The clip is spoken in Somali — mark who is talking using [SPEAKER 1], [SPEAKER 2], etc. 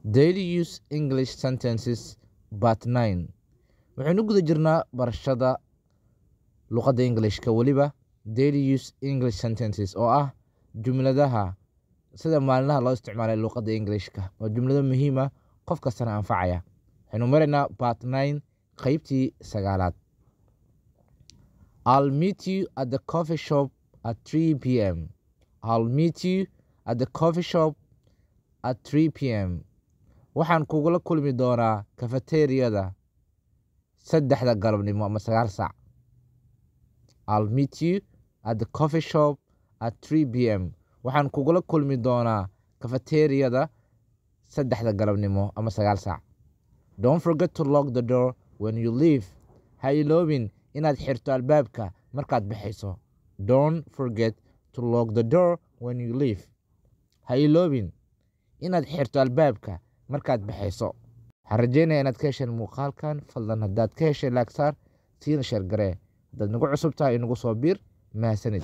[SPEAKER 1] Daily use English sentences part 9. waxaynu guda jirnaa barashada luqadda Englishka waliba daily use English sentences oo ah jumladaha sida maalinlaha loo isticmaalo luqadda Englishka waa jumlado muhiim ah qof kastana anfacaya. waxaynu maraynaa part 9 qaybtii 9aad. I'll meet you at the coffee shop at 3 p.m. I'll meet you at the coffee shop at 3 p.m. waxaan kugula kulmi doonaa cafeteria-da 3 galabnimo ama 9 saac. I'll meet you at the coffee shop at 3 p.m. waxaan kugula kulmi doonaa cafeteria-da 3 galabnimo ama 9 saac. Don't forget to lock the door when you leave. Ha iloobin inaad xirto albaabka markaad baxayso. Don't forget to lock the door when you leave. Ha iloobin inaad xirto albaabka markaad baxayso. waxaan rajeynayaa inaad ka hesheen muuqaalkan. fadlan haddaad ka heshay like saar siina share garee. haddaad nagu cusub tahay inagu soo biir mahadsanid.